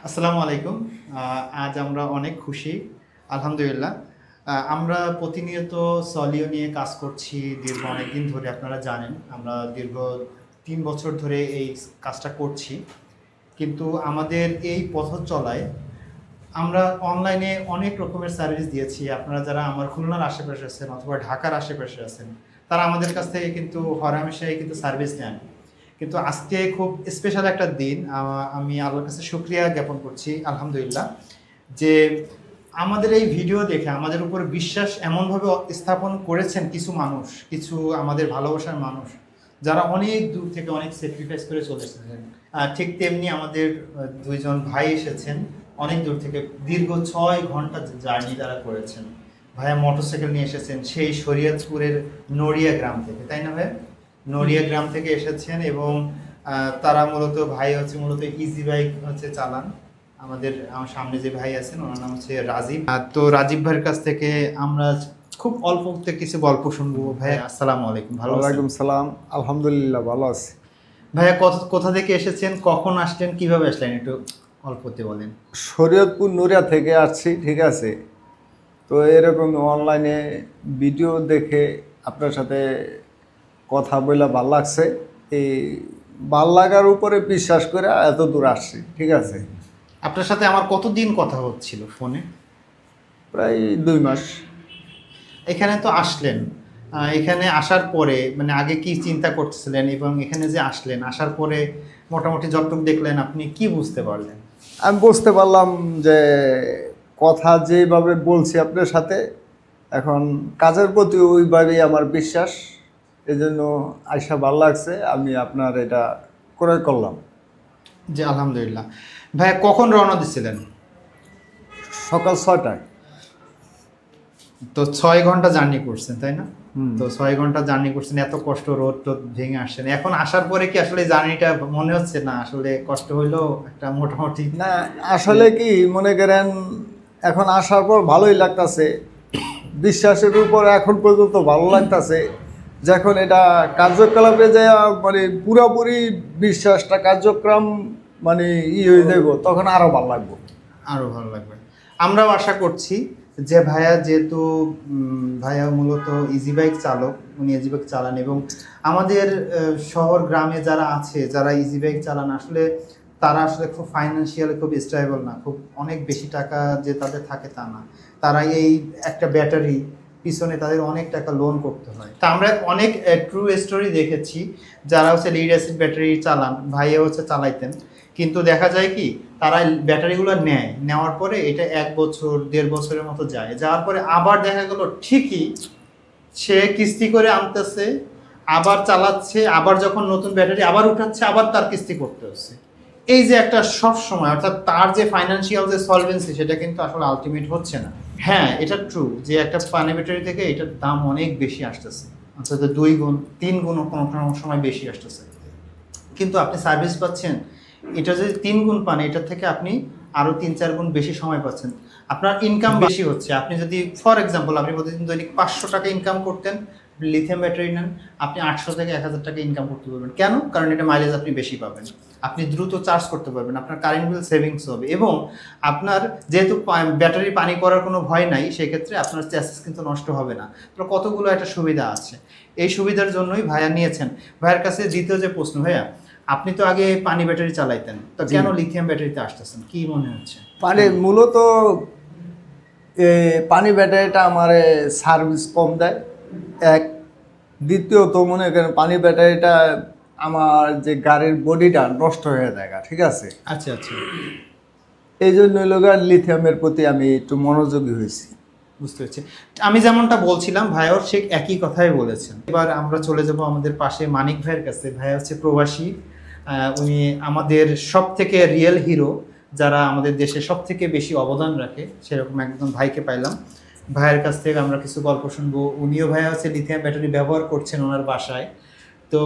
আসসালামু আলাইকুম। আজ আমরা অনেক খুশি, আলহামদুলিল্লাহ। আমরা প্রতিনিয়ত সলিও নিয়ে কাজ করছি দীর্ঘ অনেকদিন ধরে। আপনারা জানেন আমরা দীর্ঘ ৩ বছর ধরে এই কাজটা করছি। কিন্তু আমাদের এই পথ চলায় আমরা অনলাইনে অনেক রকমের সার্ভিস দিয়েছি। আপনারা যারা আমার খুলনার আশেপাশে আছেন অথবা ঢাকার আশেপাশে আছেন, তারা আমাদের কাছ থেকে কিন্তু হরহামেশাই কিন্তু সার্ভিস নেন। কিন্তু আজকে খুব স্পেশাল একটা দিন। আমি আল্লাহর কাছে শুকরিয়া জ্ঞাপন করছি, আলহামদুলিল্লাহ, যে আমাদের এই ভিডিও দেখে আমাদের উপর বিশ্বাস এমনভাবে স্থাপন করেছেন কিছু মানুষ, কিছু আমাদের ভালোবাসার মানুষ, যারা অনেক দূর থেকে অনেক স্যাক্রিফাইস করে চলে এসেছেন। ঠিক তেমনি আমাদের দুইজন ভাই এসেছেন অনেক দূর থেকে, দীর্ঘ 6 ঘন্টা জার্নি তারা করেছেন। ভাইয়া মোটরসাইকেল নিয়ে এসেছেন সেই শরীয়তপুরের নড়িয়া গ্রাম থেকে, তাই না ভাই? নড়িয়া গ্রাম থেকে এসেছেন এবং তারা মূলত ইজি বাইক চালান। আমার সামনে যে ভাই আছেন ওনার নাম হচ্ছে রাজীব। তো রাজীব ভাইয়ের কাছ থেকে আমরা খুব অল্প কিছু গল্প শুনবো। ভাই আসসালামু আলাইকুম, ভালো আছেন? ওয়ালাইকুম সালাম, আলহামদুলিল্লাহ ভালো আছি। ভাইয়া কোথা থেকে এসেছেন, কখন আসলেন, কিভাবে আসলেন, একটু অল্পতে বলেন। শরীয়তপুর নড়িয়া থেকে আসছি, ঠিক আছে। তো এরকম অনলাইনে ভিডিও দেখে আপনার সাথে কথা বলে ভাল লাগছে। এই ভাল লাগার উপরে বিশ্বাস করে এত দূর আসছি, ঠিক আছে। আপনার সাথে আমার কতদিন কথা হচ্ছিল ফোনে? প্রায় 2 মাস। এখানে তো আসলেন, এখানে আসার পরে মানে আগে কি চিন্তা করতেছিলেন এবং এখানে যে আসলেন, আসার পরে মোটামুটি যতটুকু দেখলেন আপনি কি বুঝতে পারলেন? আমি বুঝতে পারলাম যে কথা যেভাবে বলছি আপনার সাথে, এখন কাজের প্রতি ওইভাবেই আমার বিশ্বাস। এই জন্য আইসা ভালো লাগছে, আমি আপনার এটা ক্রয় করলাম। যে আলহামদুলিল্লাহ। ভাইয়া কখন রওনা দিছিলেন? সকাল 6টায়। তো 6 ঘন্টা জার্নি করছেন, তাই না? হুম। তো 6 ঘন্টা জার্নি করছেন, এত কষ্ট, রোদ টোদ ভেঙে আসছেন। এখন আসার পরে কি আসলে জার্নিটা মনে হচ্ছে না আসলে কষ্ট হইলো একটা মোটামুটি? না, আসলে কি মনে করেন, এখন আসার পর ভালোই লাগতাছে। বিশ্বাসের উপর এখন পর্যন্ত ভালো লাগতাছে। যখন এটা কার্যকলাপে যায় মানে পুরোপুরি বিশ্বাসটা কার্যক্রম মানে হয়ে যাব, তখন আরও ভালো লাগবে। আরো ভালো লাগবে। আমরাও আশা করছি যে ভাইয়া, যেহেতু ভাইয়া মূলত ইজি বাইক চালক, উনি ইজি বাইক চালান এবং আমাদের শহর গ্রামে যারা আছে, যারা ইজি বাইক চালান, আসলে তারা আসলে খুব ফাইন্যান্সিয়ালি খুব স্টেবল না, খুব অনেক বেশি টাকা যে তাদের থাকে তা না। তারা এই একটা ব্যাটারি পিছনে তাদের অনেক টাকা লোন করতে হয়। তা আমরা অনেক ট্রু স্টোরি দেখেছি, যারা লিড অ্যাসিড ব্যাটারি চালান, ভাইয়া চালাইতেন, কিন্তু দেখা যায় কি তারা ব্যাটারিগুলো নেওয়ার পরে এটা 1 বছর 1.5 বছরের মতো যায়, যাওয়ার পরে আবার দেখা গেল ঠিকই সে কিস্তি করে আনতেছে, আবার চালাচ্ছে, আবার যখন নতুন ব্যাটারি আবার উঠাচ্ছে, আবার তার কিস্তি করতে হচ্ছে। এই যে একটা সব সময়, অর্থাৎ তার যে ফাইন্যান্সিয়াল যে সলভেন্সি, সেটা কিন্তু আসলে আলটিমেট হচ্ছে না। হ্যাঁ, এটা ট্রু যে একটা পানি ব্যাটারি থেকে এটার দাম অনেক বেশি আসতেছে, অর্থাৎ 2 গুণ 3 গুণ কোনো কোনো সময় বেশি আসতেছে, কিন্তু আপনি সার্ভিস পাচ্ছেন। এটা যদি 3 গুণ পান, এটার থেকে আপনি আরও 3-4 গুণ বেশি সময় পাচ্ছেন, আপনার ইনকাম বেশি হচ্ছে। আপনি যদি ফর এক্সাম্পল আপনি প্রতিদিন দৈনিক 500 টাকা ইনকাম করতেন, লিথিয়াম ব্যাটারি নেন, আপনি 800 থেকে 1000 টাকা ইনকাম করতে পারবেন। কেন? কারণ এটা মাইলেজ আপনি বেশি পাবেন, আপনি দ্রুত চার্জ করতে পারবেন, আপনার কারেন্ট বিল সেভিংস হবে এবং আপনার যেহেতু ব্যাটারি পানি করার কোনো ভয় নাই, সেক্ষেত্রে আপনার চ্যাসিস কিন্তু নষ্ট হবে না। তো কতগুলো একটা সুবিধা আছে, এই সুবিধার জন্যই ভাইয়া নিয়েছেন। ভাইয়ের কাছে দ্বিতীয় যে প্রশ্ন, ভাইয়া আপনি তো আগে পানি ব্যাটারি চালাইতেন, তো কেন লিথিয়াম ব্যাটারিতে আসতেছেন, কি মনে হচ্ছে? মানে মূলত পানি ব্যাটারিটা আমার সার্ভিস কম দেয়, এক। দ্বিতীয়ত মনে করেন পানি ব্যাটারিটা আমার যে গাড়ির বডিটা নষ্ট হয়ে যায়, ঠিক আছে। আচ্ছা আচ্ছা, এই জন্য লিথিয়ামের প্রতি আমি একটু মনোযোগী হয়েছি। বুঝতে পেরেছি। আমি যেমনটা বলছিলাম, ভাইয়াও সে একই কথাই বলেছেন। এবার আমরা চলে যাব আমাদের পাশে মানিক ভাইয়ের কাছে। ভাইয়া প্রবাসী, উনি আমাদের সব থেকে রিয়েল হিরো, যারা আমাদের দেশে সব থেকে বেশি অবদান রাখে, সেরকম একদম ভাইকে পাইলাম। ভাইয়ের কাছ থেকে আমরা কিছু গল্প শুনবো। উনিও ভাইয়া লিথিয়াম ব্যাটারি ব্যবহার করছেন ওনার বাসায়। তো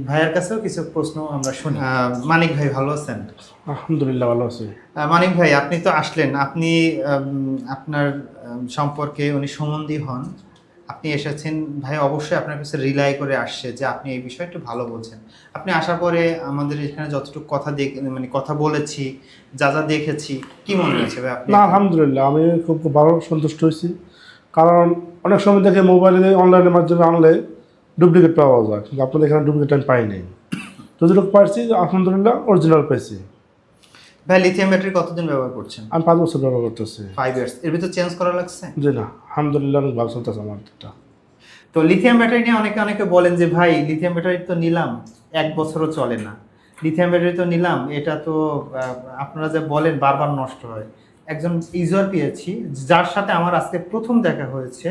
ভাইয়ের কাছেও কিছু প্রশ্ন আমরা শুনি। মানিক ভাই, ভালো আছেন? আলহামদুলিল্লাহ ভালো আছি। মানিক ভাই, আপনি তো আসলেন, আপনি আপনার সম্পর্কে উনি সম্বন্ধী হন, আপনি এসেছেন ভাই, অবশ্যই আপনার কাছে রিলাই করে আসছে যে আপনি এই বিষয়ে একটু ভালো বলছেন। আপনি আসার পরে আমাদের এখানে যতটুকু কথা মানে কথা বলেছি, যা যা দেখেছি, কি মনে হয়েছে ভাই আপনি? না আলহামদুলিল্লাহ, আমি খুব খুব ভালো সন্তুষ্ট হয়েছি। কারণ অনেক সময় দেখে মোবাইলে অনলাইনের মাধ্যমে আনলে ডুপ্লিকেট পাওয়া যায়, কিন্তু আপনাদের এখানে ডুপ্লিকেট আমি পাই নাই। যতটুকু পাইছি আলহামদুলিল্লাহ অরিজিনাল পাইছি। ভাই লিথিয়াম ব্যাটারি কতদিন ব্যবহার করছেন? আমি 5 বছর ব্যবহার করতেছি। 5 ইয়ার্স। এর ভিতর চেঞ্জ করা লাগছে? জি না, আলহামদুলিল্লাহ অনেক ভালো চলতেছে আমার দিকটা। তো লিথিয়াম ব্যাটারি নিয়ে অনেকে বলেন যে ভাই লিথিয়াম ব্যাটারি তো নিলাম 1 বছরও চলে না, লিথিয়াম ব্যাটারি তো নিলাম, এটা তো আপনারা যে বলেন বারবার নষ্ট হয়। একজন ইউজার পেয়েছি যার সাথে আমার আজকে প্রথম দেখা হয়েছে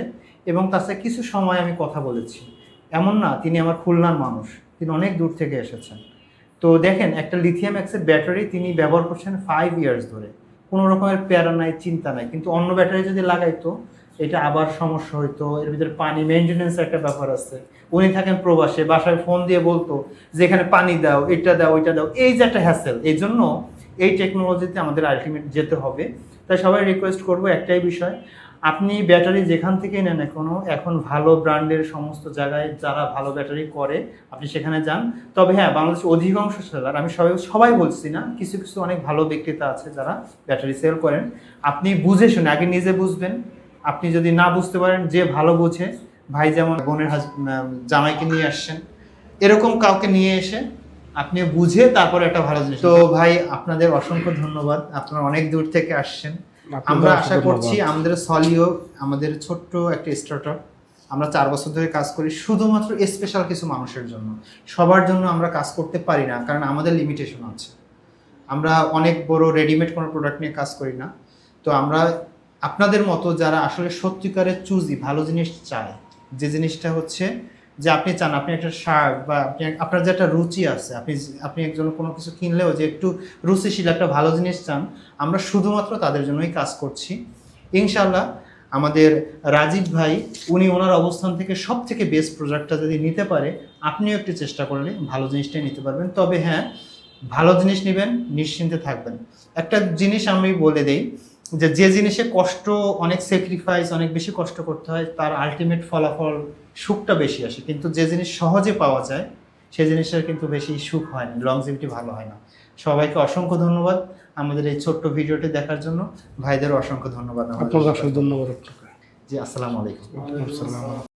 এবং তার সাথে কিছু সময় আমি কথা বলেছি। এমন না তিনি আমার খুলনার মানুষ, তিনি অনেক দূর থেকে এসেছেন। তো দেখেন একটা লিথিয়াম অ্যাক্সের ব্যাটারি তিনি ব্যবহার করছেন 5 ইয়ার্স ধরে, কোনো রকমের প্যারা নাই, চিন্তা নাই। কিন্তু অন্য ব্যাটারি যদি লাগাইতো এটা আবার সমস্যা হইতো, এর ভিতরে পানি মেনটেন্যান্সের একটা ব্যাপার আছে। উনি থাকেন প্রবাসে, বাসায় ফোন দিয়ে বলতো যে এখানে পানি দাও, এটা দাও, ওইটা দাও, এই যে একটা হ্যাসেল। এই জন্য এই টেকনোলজিতে আমাদের আলটিমেট যেতে হবে। তাই সবাই রিকোয়েস্ট করবো একটাই বিষয়, আপনি ব্যাটারি যেখান থেকে নেন এখনও, এখন ভালো ব্র্যান্ডের সমস্ত জায়গায় যারা ভালো ব্যাটারি করে আপনি সেখানে যান। তবে হ্যাঁ, বাংলাদেশের অধিকাংশ সেলার, আমি সবাই বলছি না, কিছু কিছু অনেক ভালো বিক্রেতা আছে যারা ব্যাটারি সেল করেন। আপনি বুঝে শুনে আগে নিজে বুঝবেন। আপনি যদি না বুঝতে পারেন, যে ভালো বোঝে, ভাই যেমন বোনের জামাইকে নিয়ে আসছেন, এরকম কাউকে নিয়ে এসে আপনি বুঝে তারপরে একটা ভালো জিনিস। তো ভাই আপনাদের অসংখ্য ধন্যবাদ, আপনারা অনেক দূর থেকে আসছেন। আমরা আশা করছি আমাদের সলিও আমাদের ছোট্ট একটা স্টার্টআপ, আমরা 4 বছর ধরে কাজ করি শুধুমাত্র স্পেশাল কিছু মানুষের জন্য। সবার জন্য আমরা কাজ করতে পারি না, কারণ আমাদের লিমিটেশন আছে। আমরা অনেক বড় রেডিমেড কোনো প্রোডাক্ট নিয়ে কাজ করি না। তো আমরা আপনাদের মতো যারা আসলে সত্যিকারের চুজি ভালো জিনিস চায়, যে জিনিসটা হচ্ছে যে আপনি চান, আপনি একটা শার্ট বা আপনার যে একটা রুচি আছে, আপনি একজন কোনো কিছু কিনলেও যে একটু রুচিশীল একটা ভালো জিনিস চান, আমরা শুধুমাত্র তাদের জন্যই কাজ করছি। ইনশাল্লাহ আমাদের রাজীব ভাই, উনি ওনার অবস্থান থেকে সব থেকে বেস্ট প্রোডাক্টটা যদি নিতে পারে, আপনিও একটু চেষ্টা করলে ভালো জিনিসটাই নিতে পারবেন। তবে হ্যাঁ, ভালো জিনিস নেবেন, নিশ্চিন্তে থাকবেন। একটা জিনিস আমি বলে দেই, যে জিনিসে কষ্ট, অনেক স্যাক্রিফাইস, অনেক বেশি কষ্ট করতে হয়, তার আলটিমেট ফলাফল সুখটা বেশি আসে। কিন্তু যে জিনিস সহজে পাওয়া যায় সেই জিনিসটার কিন্তু বেশি সুখ হয় না, লংজিভিটি ভালো হয় না। সবাইকে অসংখ্য ধন্যবাদ আমাদের এই ছোট্ট ভিডিওটি দেখার জন্য। ভাইদের অসংখ্য ধন্যবাদ। আপনাকে অসংখ্য ধন্যবাদ আপনাকে। জি, আসসালামু আলাইকুম। আসসালাম।